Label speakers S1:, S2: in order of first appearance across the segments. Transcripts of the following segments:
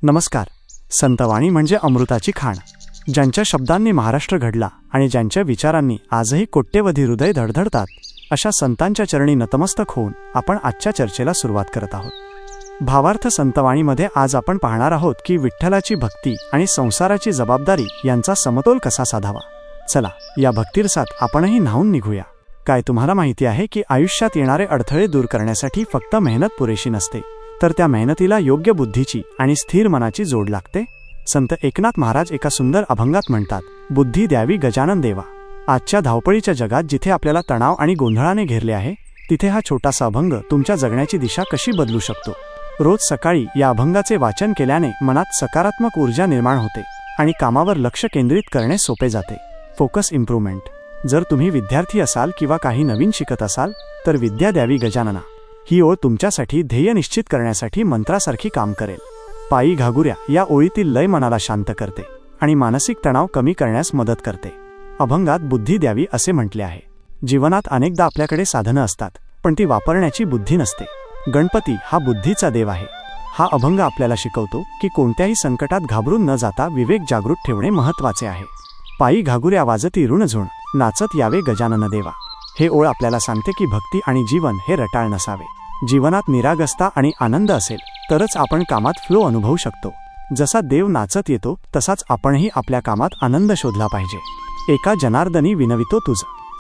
S1: नमस्कार. संतवाणी म्हणजे अमृताची खाण. ज्यांच्या शब्दांनी महाराष्ट्र घडला आणि ज्यांच्या विचारांनी आजही कोट्यवधी हृदय धडधडतात, अशा संतांच्या चरणी नतमस्तक होऊन आपण आजच्या चर्चेला सुरुवात करत आहोत. भावार्थ संतवाणीमध्ये आज आपण पाहणार आहोत की विठ्ठलाची भक्ती आणि संसाराची जबाबदारी यांचा समतोल कसा साधावा. चला, या भक्तिरसात आपणही न्हाऊन निघूया. काय तुम्हाला माहिती आहे की आयुष्यात येणारे अडथळे दूर करण्यासाठी फक्त मेहनत पुरेशी नसते, तर त्या मेहनतीला योग्य बुद्धीची आणि स्थिर मनाची जोड लागते. संत एकनाथ महाराज एका सुंदर अभंगात म्हणतात, बुद्धी द्यावी गजानन देवा. आजच्या धावपळीच्या जगात जिथे आपल्याला तणाव आणि गोंधळाने घेरले आहे, तिथे हा छोटासा अभंग तुमच्या जगण्याची दिशा कशी बदलू शकतो. रोज सकाळी या अभंगाचे वाचन केल्याने मनात सकारात्मक ऊर्जा निर्माण होते आणि कामावर लक्ष केंद्रित करणे सोपे जाते. Focus improvement. जर तुम्ही विद्यार्थी असाल किंवा काही नवीन शिकत असाल, तर विद्या द्यावी गजानना ही ओळ तुमच्यासाठी ध्येय निश्चित करण्यासाठी मंत्रासारखी काम करेल. पायी घागुऱ्या या ओळीतील लय मनाला शांत करते आणि मानसिक तणाव कमी करण्यास मदत करते. अभंगात बुद्धी द्यावी असे म्हटले आहे. जीवनात अनेकदा आपल्याकडे साधनं असतात, पण ती वापरण्याची बुद्धी नसते. गणपती हा बुद्धीचा देव आहे. हा अभंग आपल्याला शिकवतो की कोणत्याही संकटात घाबरून न जाता विवेक जागृत ठेवणे महत्त्वाचे आहे. पायी घागुऱ्या वाजती ऋणझुण, नाचत यावे गजानन देवा. हे ओळ आपल्याला सांगते की भक्ती आणि जीवन हे रटाळ नसावे. जीवनात निरागसता आणि आनंद असेल तरच आपण कामात फ्लो अनुभवू शकतो. जसा देव नाचत येतो तसाच आपणही आपल्या कामात आनंद शोधला पाहिजे. एका जनार्दनी विनवितो तुझ.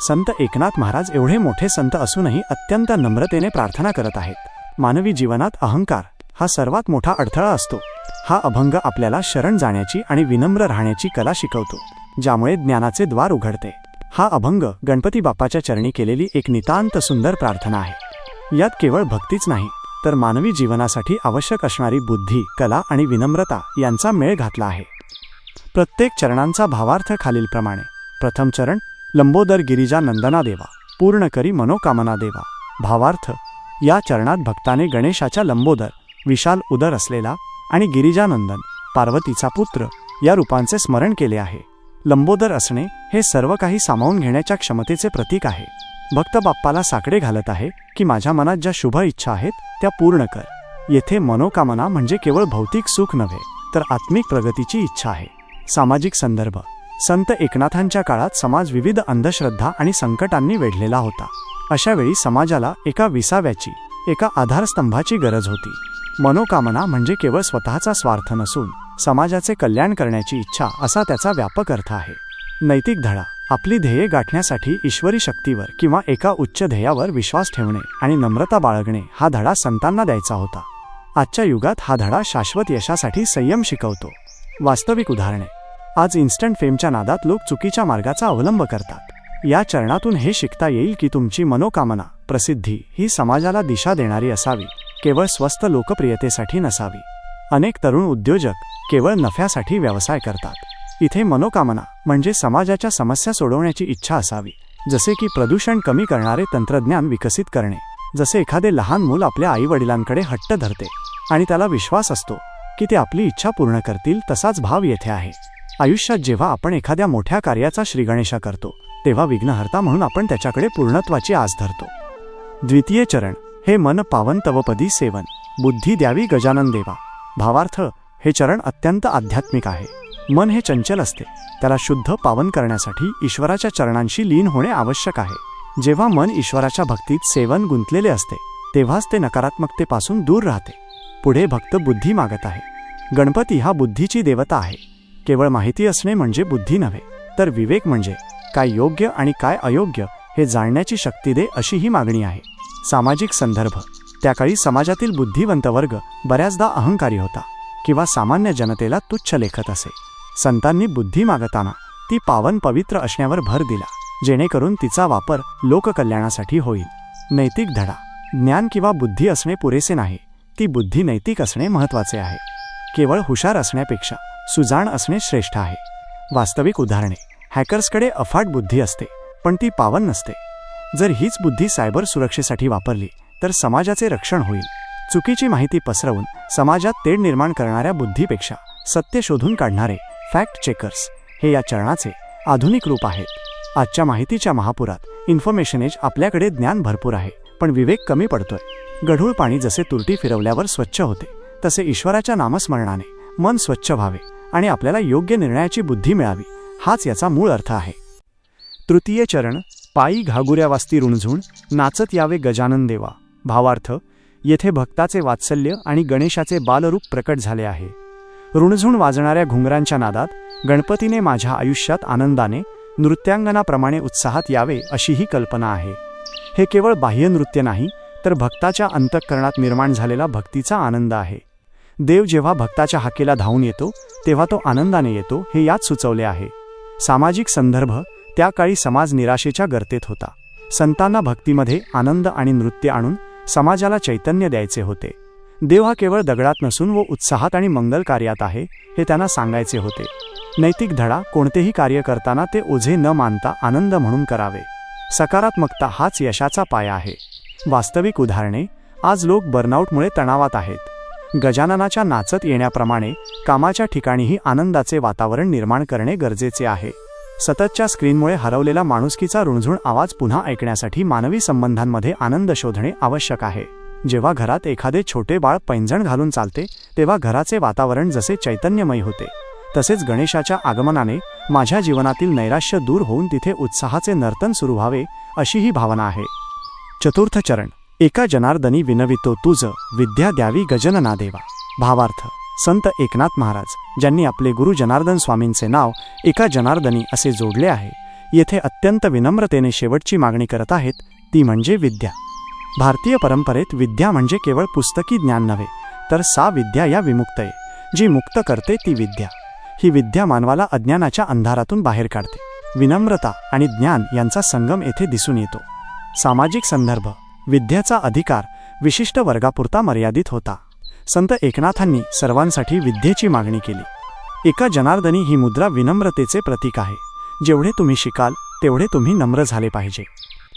S1: संत एकनाथ महाराज एवढे मोठे संत असूनही अत्यंत नम्रतेने प्रार्थना करत आहेत. मानवी जीवनात अहंकार हा सर्वात मोठा अडथळा असतो. हा अभंग आपल्याला शरण जाण्याची आणि विनम्र राहण्याची कला शिकवतो, ज्यामुळे ज्ञानाचे द्वार उघडते. हा अभंग गणपती बाप्पाच्या चरणी केलेली एक नितांत सुंदर प्रार्थना आहे. यात केवळ भक्तीच नाही, तर मानवी जीवनासाठी आवश्यक असणारी बुद्धी, कला आणि विनम्रता यांचा मेळ घातला आहे. प्रत्येक चरणांचा भावार्थ खालीलप्रमाणे. प्रथम चरण, लंबोदर गिरिजा नंदना देवा, पूर्ण करी मनोकामना देवा. भावार्थ, या चरणात भक्ताने गणेशाच्या लंबोदर विशाल उदर असलेला आणि गिरिजानंदन पार्वतीचा पुत्र या रूपांचे स्मरण केले आहे. लंबोदर असणे हे सर्व काही सामावून घेण्याच्या क्षमतेचे प्रतीक आहे. भक्त बाप्पाला साकडे घालत आहे की माझ्या मनात ज्या शुभ इच्छा आहेत त्या पूर्ण कर. येथे मनोकामना म्हणजे केवळ भौतिक सुख नव्हे, तर आत्मिक प्रगतीची इच्छा आहे. सामाजिक संदर्भ. संत एकनाथांच्या काळात समाज विविध अंधश्रद्धा आणि संकटांनी वेढलेला होता. अशा वेळी समाजाला एका विसाव्याची, एका आधारस्तंभाची गरज होती. मनोकामना म्हणजे केवळ स्वतःचा स्वार्थ नसून समाजाचे कल्याण करण्याची इच्छा असा त्याचा व्यापक अर्थ आहे. नैतिक धडा. आपली ध्येये गाठण्यासाठी ईश्वरी शक्तीवर किंवा एका उच्च ध्येयावर विश्वास ठेवणे आणि नम्रता बाळगणे हा धडा संतांना द्यायचा होता. आजच्या युगात हा धडा शाश्वत यशासाठी संयम शिकवतो. वास्तविक उदाहरणे. आज इन्स्टंट फेमच्या नादात लोक चुकीच्या मार्गाचा अवलंब करतात. या चरणातून हे शिकता येईल की तुमची मनोकामना, प्रसिद्धी ही समाजाला दिशा देणारी असावी, केवळ स्वस्त लोकप्रियतेसाठी नसावी. अनेक तरुण उद्योजक केवळ नफ्यासाठी व्यवसाय करतात. इथे मनोकामना म्हणजे समाजाच्या समस्या सोडवण्याची इच्छा असावी, जसे की प्रदूषण कमी करणारे तंत्रज्ञान विकसित करणे. जसे एखादे लहान मूल आपल्या आईवडिलांकडे हट्ट धरते आणि त्याला विश्वास असतो की ते आपली इच्छा पूर्ण करतील, तसाच भाव येथे आहे. आयुष्यात जेव्हा आपण एखाद्या मोठ्या कार्याचा श्रीगणेशा करतो, तेव्हा विघ्नहर्ता म्हणून आपण त्याच्याकडे पूर्णत्वाची आस धरतो. द्वितीय चरण, हे मन पावन तवपदी सेवन, बुद्धी द्यावी गजानन देवा. भावार्थ, हे चरण अत्यंत आध्यात्मिक आहे. मन हे चंचल असते. त्याला शुद्ध पावन करण्यासाठी ईश्वराच्या चरणांशी लीन होणे आवश्यक आहे. जेव्हा मन ईश्वराच्या भक्तीत सेवन गुंतलेले असते, तेव्हाच ते नकारात्मकतेपासून दूर राहते. पुढे भक्त बुद्धी मागत आहे. गणपती हा बुद्धीची देवता आहे. केवळ माहिती असणे म्हणजे बुद्धी नव्हे, तर विवेक म्हणजे काय योग्य आणि काय अयोग्य हे जाणण्याची शक्ती दे, अशी ही मागणी आहे. सामाजिक संदर्भ. त्याकाळी समाजातील बुद्धिवंत वर्ग बऱ्याचदा अहंकारी होता किंवा सामान्य जनतेला तुच्छ लेखत असे. संतांनी बुद्धी मागताना ती पावन पवित्र असण्यावर भर दिला, जेणेकरून तिचा वापर लोककल्याणासाठी होईल. नैतिक धडा. ज्ञान किंवा बुद्धी असणे पुरेसे नाही, ती बुद्धी नैतिक असणे महत्त्वाचे आहे. केवळ हुशार असण्यापेक्षा सुजाण असणे श्रेष्ठ आहे. वास्तविक उदाहरणे. हॅकर्सकडे अफाट बुद्धी असते, पण ती पावन नसते. जर हीच बुद्धी सायबर सुरक्षेसाठी वापरली तर समाजाचे रक्षण होईल. चुकीची माहिती पसरवून समाजात तेढ निर्माण करणाऱ्या बुद्धीपेक्षा सत्य शोधून काढणारे फॅक्ट चेकर्स हे या चरणाचे आधुनिक रूप आहेत. आजच्या माहितीच्या महापुरात इन्फॉर्मेशन एज आपल्याकडे ज्ञान भरपूर आहे, पण विवेक कमी पडतोय. गढूळ पाणी जसे तुरटी फिरवल्यावर स्वच्छ होते, तसे ईश्वराच्या नामस्मरणाने मन स्वच्छ व्हावे आणि आपल्याला योग्य निर्णयाची बुद्धी मिळावी, हाच याचा मूळ अर्थ आहे. तृतीय चरण, पायी घागुऱ्या वास्ती रुणझुण, नाचत यावे गजानन देवा. भावार्थ, येथे भक्ताचे वात्सल्य आणि गणेशाचे बालरूप प्रकट झाले आहे. रुणझुण वाजणाऱ्या घुंगरांच्या नादात गणपतीने माझ्या आयुष्यात आनंदाने नृत्यांगनाप्रमाणे उत्साहात यावे अशी ही कल्पना आहे. हे केवळ बाह्य नृत्य नाही, तर भक्ताच्या अंतःकरणात निर्माण झालेला भक्तीचा आनंद आहे. देव जेव्हा भक्ताच्या हाकेला धावून येतो तेव्हा तो आनंदाने येतो, हे यात सुचवले आहे. सामाजिक संदर्भ, त्या काळी समाज निराशेच्या गर्तेत होता. संतांना भक्तीमध्ये आनंद आणि नृत्य आणून समाजाला चैतन्य द्यायचे होते. देव हा केवळ दगडात नसून व उत्साहात आणि मंगल कार्यात आहे, हे त्यांना सांगायचे होते. नैतिक धडा, कोणतेही कार्य करताना ते ओझे न मानता आनंद म्हणून करावे. सकारात्मकता हाच यशाचा पाया आहे. वास्तविक उदाहरणे, आज लोक बर्नआउटमुळे तणावात आहेत. गजाननाच्या नाचत येण्याप्रमाणे कामाच्या ठिकाणीही आनंदाचे वातावरण निर्माण करणे गरजेचे आहे. सततच्या स्क्रीनमुळे हरवलेला माणुसकीचा रुणझुण आवाज पुन्हा ऐकण्यासाठी मानवी संबंधांमध्ये आनंद शोधणे आवश्यक आहे. जेव्हा घरात एखादे छोटे बाळ पैंजण घालून चालते तेव्हा घराचे वातावरण जसे चैतन्यमयी होते, तसेच गणेशाच्या आगमनाने माझ्या जीवनातील नैराश्य दूर होऊन तिथे उत्साहाचे नर्तन सुरू व्हावे, अशी ही भावना आहे. चतुर्थ चरण, एका जनार्दनी विनवितो तुझ, विद्या द्यावी गजनना देवा. भावार्थ, संत एकनाथ महाराज ज्यांनी आपले गुरु जनार्दन स्वामींचे नाव एका जनार्दनी असे जोडले आहे, येथे अत्यंत विनम्रतेने शेवटची मागणी करत आहेत, ती म्हणजे विद्या. भारतीय परंपरेत विद्या म्हणजे केवळ पुस्तकी ज्ञान नव्हे, तर सा विद्या या विमुक्तये, जी मुक्त करते ती विद्या. ही विद्या मानवाला अज्ञानाच्या अंधारातून बाहेर काढते. विनम्रता आणि ज्ञान यांचा संगम येथे दिसून येतो. सामाजिक संदर्भ, विद्येचा अधिकार विशिष्ट वर्गापुरता मर्यादित होता. संत एकनाथांनी सर्वांसाठी विद्येची मागणी केली. एका जनार्दनी ही मुद्रा विनम्रतेचे प्रतीक आहे. जेवढे तुम्ही शिकाल तेवढे तुम्ही नम्र झाले पाहिजे.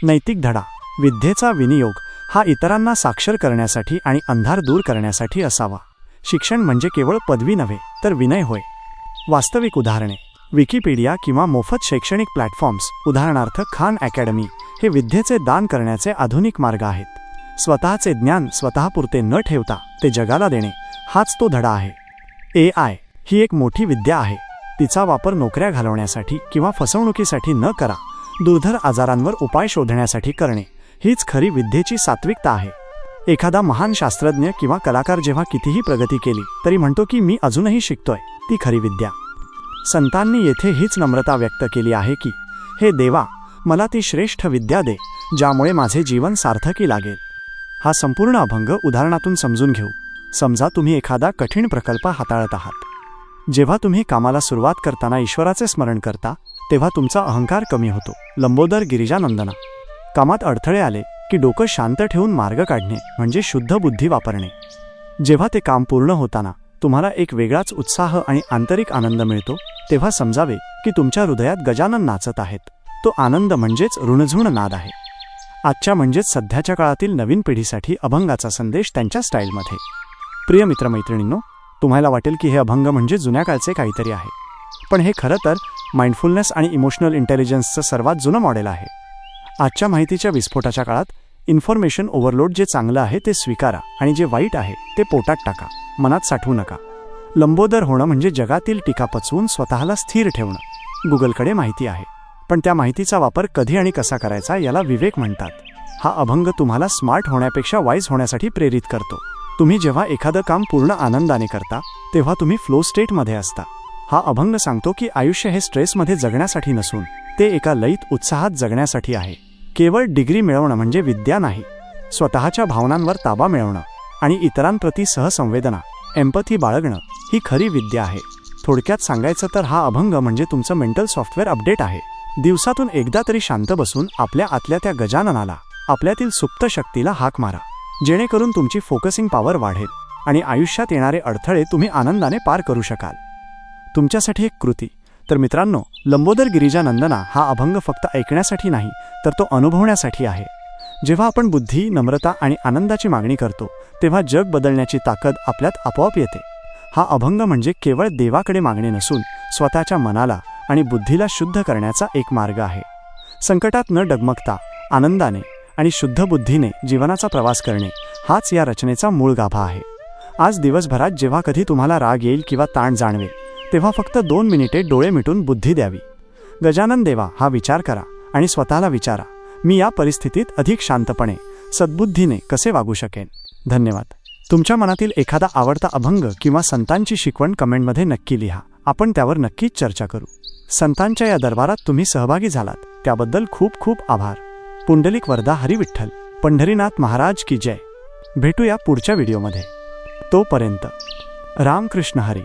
S1: नैतिक धडा, विद्येचा विनियोग हा इतरांना साक्षर करण्यासाठी आणि अंधार दूर करण्यासाठी असावा. शिक्षण म्हणजे केवळ पदवी नव्हे, तर विनय होय. वास्तविक उदाहरणे, विकिपीडिया किंवा मोफत शैक्षणिक प्लॅटफॉर्म्स, उदाहरणार्थ खान अकॅडमी, हे विद्येचे दान करण्याचे आधुनिक मार्ग आहेत. स्वतःचे ज्ञान स्वतःपुरते न ठेवता ते जगाला देणे, हाच तो धडा आहे. AI ही एक मोठी विद्या आहे. तिचा वापर नोकऱ्या घालवण्यासाठी किंवा फसवणुकीसाठी न करा, दुर्धर आजारांवर उपाय शोधण्यासाठी करणे, हीच खरी विद्येची सात्विकता आहे. एखादा महान शास्त्रज्ञ किंवा कलाकार जेव्हा कितीही प्रगती केली तरी म्हणतो की मी अजूनही शिकतोय, ती खरी विद्या. संतांनी येथे हीच नम्रता व्यक्त केली आहे की हे देवा, मला ती श्रेष्ठ विद्या दे, ज्यामुळे माझे जीवन सार्थकी लागेल. हा संपूर्ण अभंग उदाहरणातून समजून घेऊ. समजा तुम्ही एखादा कठीण प्रकल्प हाताळत आहात. जेव्हा तुम्ही कामाला सुरुवात करताना ईश्वराचे स्मरण करता तेव्हा तुमचा अहंकार कमी होतो. लंबोदर गिरिजानंदना. कामात अडथळे आले की डोकं शांत ठेवून मार्ग काढणे म्हणजे शुद्ध बुद्धी वापरणे. जेव्हा ते काम पूर्ण होताना तुम्हाला एक वेगळाच उत्साह आणि आंतरिक आनंद मिळतो, तेव्हा समजावे की तुमच्या हृदयात गजानन नाचत आहेत. तो आनंद म्हणजेच रुणझुण नाद आहे. आजच्या म्हणजेच सध्याच्या काळातील नवीन पिढीसाठी अभंगाचा संदेश त्यांच्या स्टाईलमध्ये. प्रिय मित्रमैत्रिणींनो, तुम्हाला वाटेल की हे अभंग म्हणजे जुन्या काळचे काहीतरी आहे, पण हे खरं तर माइंडफुलनेस आणि इमोशनल इंटेलिजन्सचं सर्वात जुनं मॉडेल आहे. आजच्या माहितीच्या विस्फोटाच्या काळात इन्फॉर्मेशन ओव्हरलोड, जे चांगलं आहे ते स्वीकारा आणि जे वाईट आहे ते पोटात टाका, मनात साठवू नका. लंबोदर होणं म्हणजे जगातील टीका पचवून स्वतःला स्थिर ठेवणं. गुगलकडे माहिती आहे, पण त्या माहितीचा वापर कधी आणि कसा करायचा याला विवेक म्हणतात. हा अभंग तुम्हाला स्मार्ट होण्यापेक्षा वाईज होण्यासाठी प्रेरित करतो. तुम्ही जेव्हा एखादं काम पूर्ण आनंदाने करता तेव्हा तुम्ही फ्लो स्टेटमध्ये असता. हा अभंग सांगतो की आयुष्य हे स्ट्रेसमध्ये जगण्यासाठी नसून ते एका लयीत उत्साहात जगण्यासाठी आहे. केवळ डिग्री मिळवणं म्हणजे विद्या नाही. स्वतःच्या भावनांवर ताबा मिळवणं आणि इतरांप्रती सहसंवेदना, एम्पथी बाळगणं ही खरी विद्या आहे. थोडक्यात सांगायचं तर हा अभंग म्हणजे तुमचं मेंटल सॉफ्टवेअर अपडेट आहे. दिवसातून एकदा तरी शांत बसून आपल्या आतल्या त्या गजाननाला, आपल्यातील सुप्त शक्तीला हाक मारा, जेणेकरून तुमची फोकसिंग पॉवर वाढेल आणि आयुष्यात येणारे अडथळे तुम्ही आनंदाने पार करू शकाल. तुमच्यासाठी एक कृती. तर मित्रांनो, लंबोदर गिरिजानंदना हा अभंग फक्त ऐकण्यासाठी नाही, तर तो अनुभवण्यासाठी आहे. जेव्हा आपण बुद्धी, नम्रता आणि आनंदाची मागणी करतो तेव्हा जग बदलण्याची ताकद आपल्यात आपोआप येते. हा अभंग म्हणजे केवळ देवाकडे मागणे नसून स्वतःच्या मनाला आणि बुद्धीला शुद्ध करण्याचा एक मार्ग आहे. संकटात न डगमगता आनंदाने आणि शुद्ध बुद्धीने जीवनाचा प्रवास करणे, हाच या रचनेचा मूळ गाभा आहे. आज दिवसभरात जेव्हा कधी तुम्हाला राग येईल किंवा ताण जाणवेल तेव्हा फक्त 2 मिनिटे डोळे मिटून बुद्धी द्यावी. गजानन देवा हा विचार करा आणि स्वतःला विचारा, मी या परिस्थितीत अधिक शांतपणे सद्बुद्धीने कसे वागू शकेन. धन्यवाद. तुमच्या मनातील एखादा आवडता अभंग किंवा संतांची शिकवण कमेंटमध्ये नक्की लिहा. आपण त्यावर नक्कीच चर्चा करू. संतांच्या या दरबारात तुम्ही सहभागी झालात त्याबद्दल खूप खूप आभार. पुंडलिक वरदा हरी विठ्ठल. पंढरीनाथ महाराज की जय. भेटूया पुढच्या व्हिडिओमध्ये. तोपर्यंत रामकृष्ण हरी.